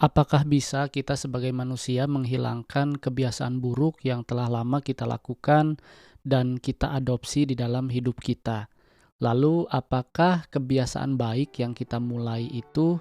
Apakah bisa kita sebagai manusia menghilangkan kebiasaan buruk yang telah lama kita lakukan dan kita adopsi di dalam hidup kita? Lalu, apakah kebiasaan baik yang kita mulai itu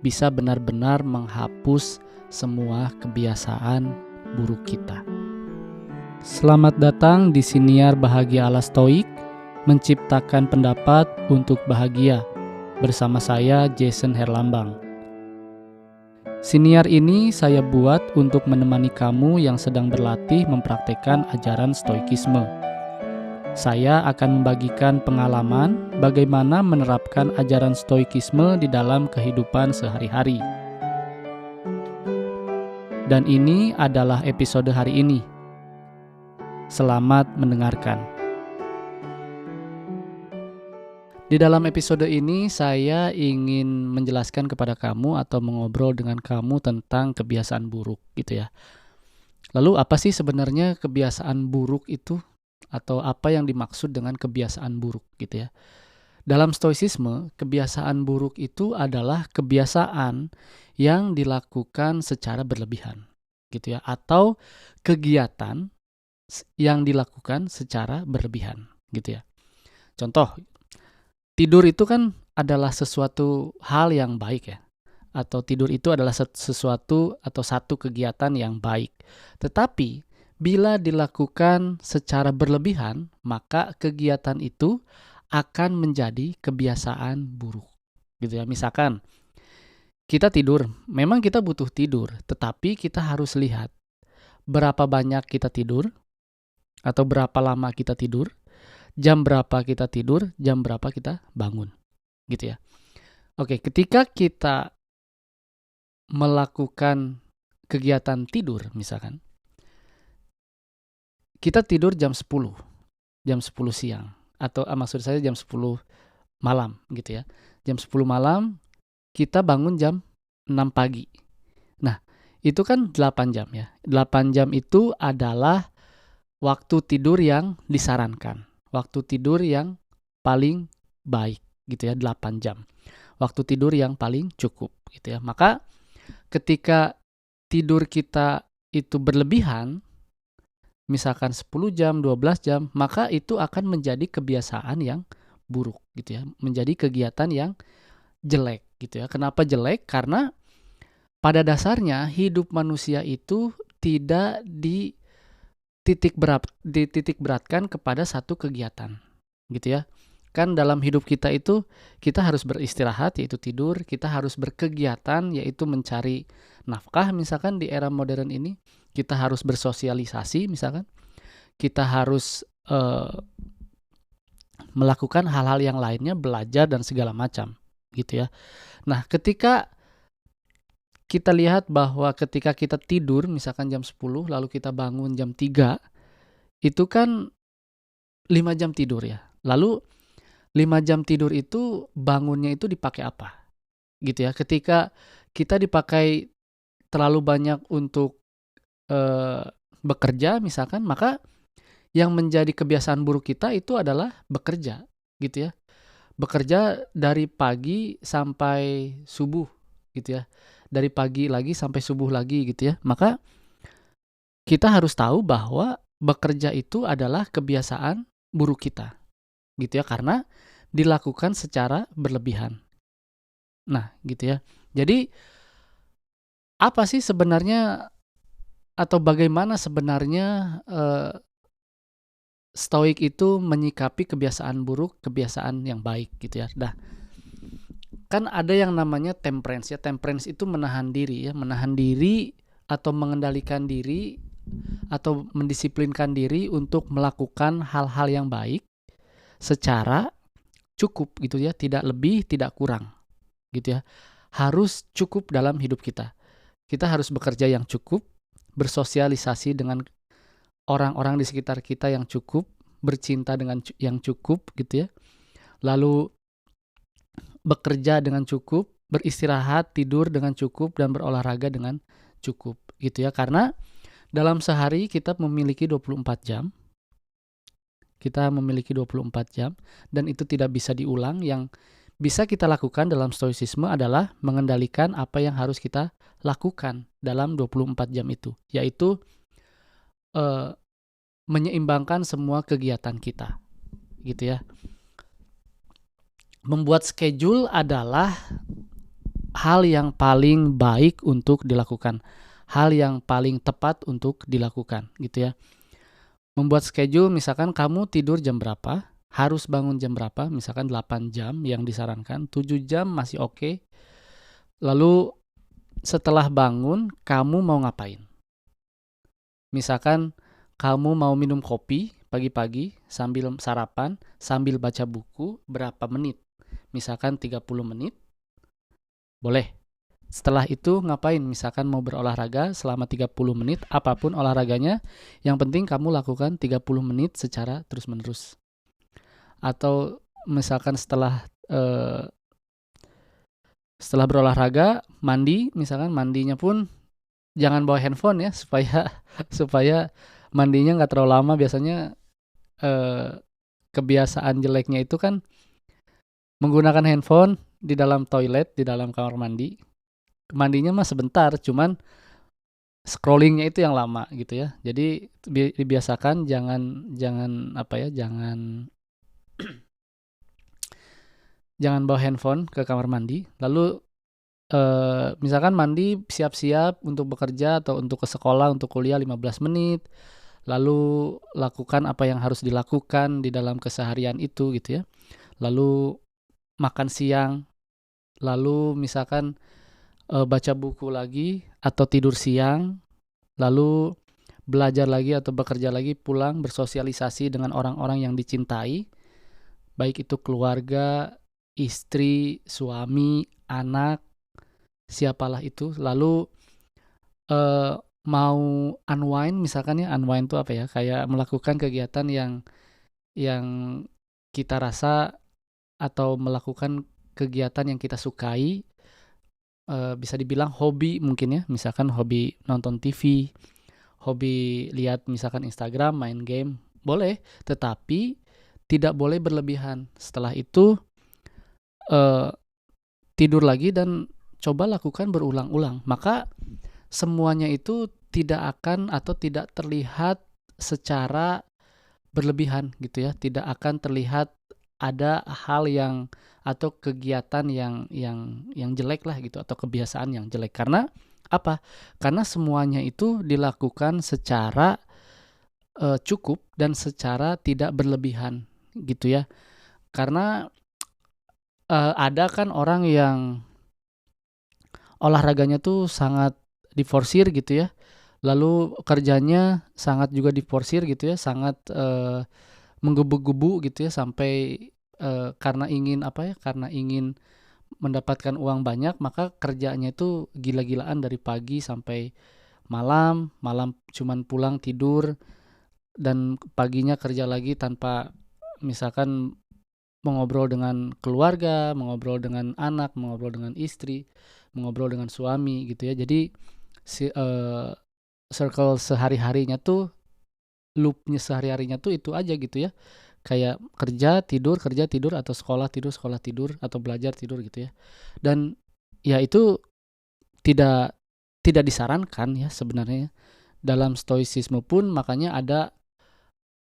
bisa benar-benar menghapus semua kebiasaan buruk kita? Selamat datang di Siniar Bahagia ala Stoik, menciptakan pendapat untuk bahagia. Bersama saya, Jason Herlambang. Siniar ini saya buat untuk menemani kamu yang sedang berlatih mempraktekkan ajaran Stoikisme. Saya akan membagikan pengalaman bagaimana menerapkan ajaran Stoikisme di dalam kehidupan sehari-hari. Dan ini adalah episode hari ini. Selamat mendengarkan. Di dalam episode ini saya ingin menjelaskan kepada kamu atau mengobrol dengan kamu tentang kebiasaan buruk gitu ya. Lalu apa sih sebenarnya kebiasaan buruk itu? Atau apa yang dimaksud dengan kebiasaan buruk gitu ya. Dalam stoicisme, kebiasaan buruk itu adalah kebiasaan yang dilakukan secara berlebihan gitu ya. Atau kegiatan yang dilakukan secara berlebihan gitu ya. Contoh, tidur itu kan adalah sesuatu hal yang baik ya. Atau tidur itu adalah sesuatu atau satu kegiatan yang baik. Tetapi bila dilakukan secara berlebihan, maka kegiatan itu akan menjadi kebiasaan buruk. Gitu ya. Misalkan kita tidur, memang kita butuh tidur, tetapi kita harus lihat berapa banyak kita tidur atau berapa lama kita tidur. Jam berapa kita tidur, jam berapa kita bangun, gitu ya. Oke, ketika kita melakukan kegiatan tidur, misalkan, kita tidur jam 10 siang, atau maksud saya jam 10 malam, gitu ya. Jam 10 malam, kita bangun jam 6 pagi. Nah, itu kan 8 jam ya. 8 jam itu adalah waktu tidur yang disarankan. Waktu tidur yang paling baik gitu ya, 8 jam. Waktu tidur yang paling cukup gitu ya. Maka ketika tidur kita itu berlebihan, misalkan 10 jam, 12 jam, maka itu akan menjadi kebiasaan yang buruk gitu ya. Menjadi kegiatan yang jelek gitu ya. Kenapa jelek? Karena pada dasarnya hidup manusia itu tidak dititik beratkan kepada satu kegiatan gitu ya. Kan dalam hidup kita itu kita harus beristirahat yaitu tidur, kita harus berkegiatan yaitu mencari nafkah misalkan di era modern ini, kita harus bersosialisasi misalkan, kita harus melakukan hal-hal yang lainnya, belajar dan segala macam gitu ya. Nah, ketika kita lihat bahwa ketika kita tidur misalkan jam 10 lalu kita bangun jam 3, itu kan 5 jam tidur ya. Lalu 5 jam tidur itu bangunnya itu dipakai apa? Gitu ya. Ketika kita dipakai terlalu banyak untuk bekerja misalkan, maka yang menjadi kebiasaan buruk kita itu adalah bekerja gitu ya. Bekerja dari pagi sampai subuh gitu ya. Dari pagi lagi sampai subuh lagi gitu ya. Maka kita harus tahu bahwa bekerja itu adalah kebiasaan buruk kita gitu ya, karena dilakukan secara berlebihan. Nah, gitu ya. Jadi apa sih sebenarnya atau bagaimana sebenarnya Stoik itu menyikapi kebiasaan buruk, kebiasaan yang baik gitu ya. Nah, kan ada yang namanya temperance ya. Temperance itu menahan diri ya, menahan diri atau mengendalikan diri atau mendisiplinkan diri untuk melakukan hal-hal yang baik secara cukup gitu ya, tidak lebih, tidak kurang gitu ya. Harus cukup dalam hidup kita. Kita harus bekerja yang cukup, bersosialisasi dengan orang-orang di sekitar kita yang cukup, bercinta dengan yang cukup gitu ya. Lalu bekerja dengan cukup, beristirahat, tidur dengan cukup, dan berolahraga dengan cukup gitu ya. Karena dalam sehari kita memiliki 24 jam. Kita memiliki 24 jam dan itu tidak bisa diulang. Yang bisa kita lakukan dalam stoicisme adalah mengendalikan apa yang harus kita lakukan dalam 24 jam itu, yaitu eh, menyeimbangkan semua kegiatan kita, gitu ya. Membuat schedule adalah hal yang paling baik untuk dilakukan, hal yang paling tepat untuk dilakukan, gitu ya. Membuat schedule, misalkan kamu tidur jam berapa, harus bangun jam berapa, misalkan 8 jam yang disarankan, 7 jam masih oke. Lalu setelah bangun, kamu mau ngapain? Misalkan kamu mau minum kopi pagi-pagi sambil sarapan, sambil baca buku, berapa menit? Misalkan 30 menit, boleh. Setelah itu ngapain? Misalkan mau berolahraga selama 30 menit, apapun olahraganya, yang penting kamu lakukan 30 menit secara terus-menerus. Atau misalkan setelah berolahraga, mandi, misalkan mandinya pun jangan bawa handphone ya, supaya mandinya nggak terlalu lama. Biasanya kebiasaan jeleknya itu kan menggunakan handphone di dalam toilet, di dalam kamar mandi. Mandinya mah sebentar, cuman scrollingnya itu yang lama gitu ya. Jadi dibiasakan jangan apa ya, jangan bawa handphone ke kamar mandi. Lalu misalkan mandi, siap-siap untuk bekerja atau untuk ke sekolah, untuk kuliah 15 menit. Lalu lakukan apa yang harus dilakukan di dalam keseharian itu gitu ya. Lalu makan siang, lalu misalkan baca buku lagi atau tidur siang, lalu belajar lagi atau bekerja lagi, pulang bersosialisasi dengan orang-orang yang dicintai, baik itu keluarga, istri, suami, anak, siapalah itu. Lalu mau unwind, misalkan ya, unwind itu apa ya, kayak melakukan kegiatan yang kita rasa atau melakukan kegiatan yang kita sukai, bisa dibilang hobi mungkin ya, misalkan hobi nonton TV, hobi lihat misalkan Instagram, main game, boleh, tetapi tidak boleh berlebihan. Setelah itu tidur lagi dan coba lakukan berulang-ulang. Maka semuanya itu tidak akan atau tidak terlihat secara berlebihan gitu ya, tidak akan terlihat ada hal yang atau kegiatan yang jelek lah gitu, atau kebiasaan yang jelek. Karena apa? Karena semuanya itu dilakukan secara cukup dan secara tidak berlebihan gitu ya. Karena ada kan orang yang olahraganya tuh sangat diforsir gitu ya. Lalu kerjanya sangat juga diforsir gitu ya, sangat menggebu-gebu gitu ya, sampai karena ingin apa ya, karena ingin mendapatkan uang banyak, maka kerjanya itu gila-gilaan dari pagi sampai malam, malam cuman pulang tidur, dan paginya kerja lagi tanpa misalkan mengobrol dengan keluarga, mengobrol dengan anak, mengobrol dengan istri, mengobrol dengan suami gitu ya. Jadi circle sehari-harinya tuh, loopnya sehari-harinya tuh itu aja gitu ya. Kayak kerja tidur, atau sekolah tidur, atau belajar tidur gitu ya. Dan ya itu tidak tidak disarankan ya sebenarnya. Dalam stoicisme pun makanya ada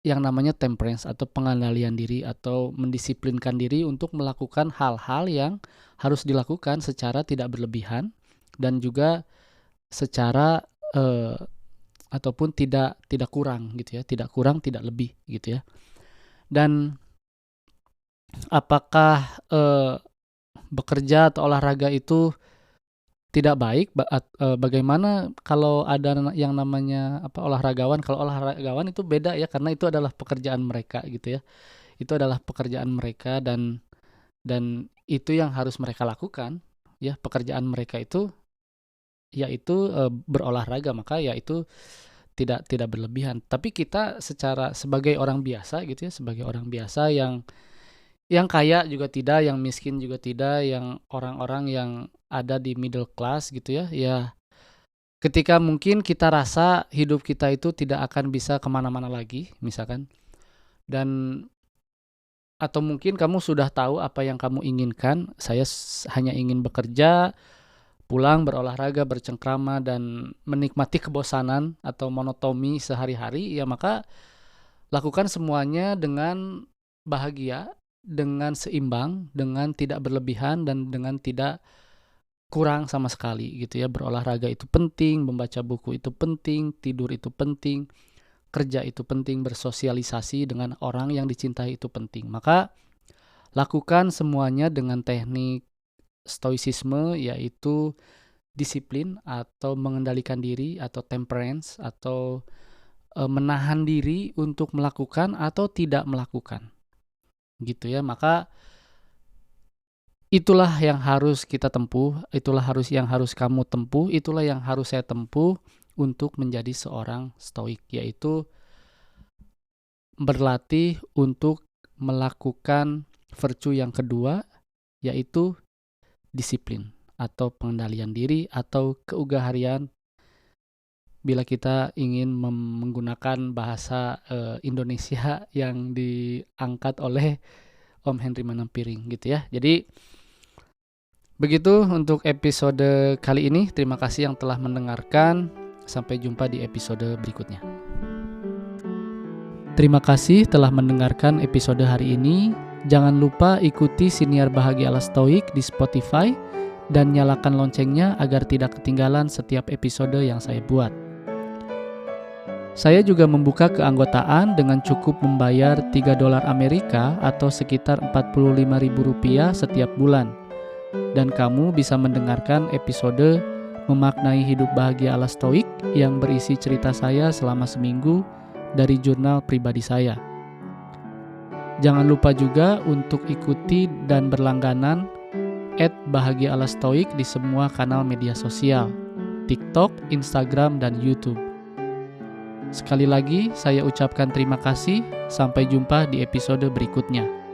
yang namanya temperance atau pengendalian diri, atau mendisiplinkan diri untuk melakukan hal-hal yang harus dilakukan secara tidak berlebihan, dan juga secara ataupun tidak kurang gitu ya, tidak kurang tidak lebih gitu ya. Dan apakah bekerja atau olahraga itu tidak baik? Bagaimana kalau ada yang namanya olahragawan? Kalau olahragawan itu beda ya, karena itu adalah pekerjaan mereka gitu ya. Itu adalah pekerjaan mereka, dan itu yang harus mereka lakukan ya. Pekerjaan mereka itu yaitu berolahraga, maka yaitu tidak berlebihan. Tapi kita sebagai orang biasa gitu ya, sebagai orang biasa yang kaya juga tidak, yang miskin juga tidak, yang orang-orang yang ada di middle class gitu ya. Ya, ketika mungkin kita rasa hidup kita itu tidak akan bisa kemana-mana lagi, misalkan, dan Atau mungkin kamu sudah tahu apa yang kamu inginkan, saya hanya ingin bekerja, pulang, berolahraga, bercengkrama, dan menikmati kebosanan atau monotoni sehari-hari, ya maka lakukan semuanya dengan bahagia, dengan seimbang, dengan tidak berlebihan, dan dengan tidak kurang sama sekali gitu ya. Berolahraga itu penting, membaca buku itu penting, tidur itu penting, kerja itu penting, bersosialisasi dengan orang yang dicintai itu penting. Maka lakukan semuanya dengan teknik stoicisme, yaitu disiplin atau mengendalikan diri atau temperance atau menahan diri untuk melakukan atau tidak melakukan. Gitu ya. Maka itulah yang harus kita tempuh, itulah yang harus kamu tempuh, itulah yang harus saya tempuh untuk menjadi seorang stoik, yaitu berlatih untuk melakukan virtue yang kedua, yaitu disiplin atau pengendalian diri atau keugaharian bila kita ingin menggunakan bahasa Indonesia yang diangkat oleh Om Henry Manampiring gitu ya. Jadi begitu untuk episode kali ini. Terima kasih yang telah mendengarkan. Sampai jumpa di episode berikutnya. Terima kasih telah mendengarkan episode hari ini. Jangan lupa ikuti Siniar Bahagia ala Stoik di Spotify dan nyalakan loncengnya agar tidak ketinggalan setiap episode yang saya buat. Saya juga membuka keanggotaan dengan cukup membayar $3 Amerika atau sekitar Rp45.000 setiap bulan. Dan kamu bisa mendengarkan episode Memaknai Hidup Bahagia ala Stoik yang berisi cerita saya selama seminggu dari jurnal pribadi saya. Jangan lupa juga untuk ikuti dan berlangganan @Bahagia ala Stoik di semua kanal media sosial, TikTok, Instagram, dan YouTube. Sekali lagi, saya ucapkan terima kasih. Sampai jumpa di episode berikutnya.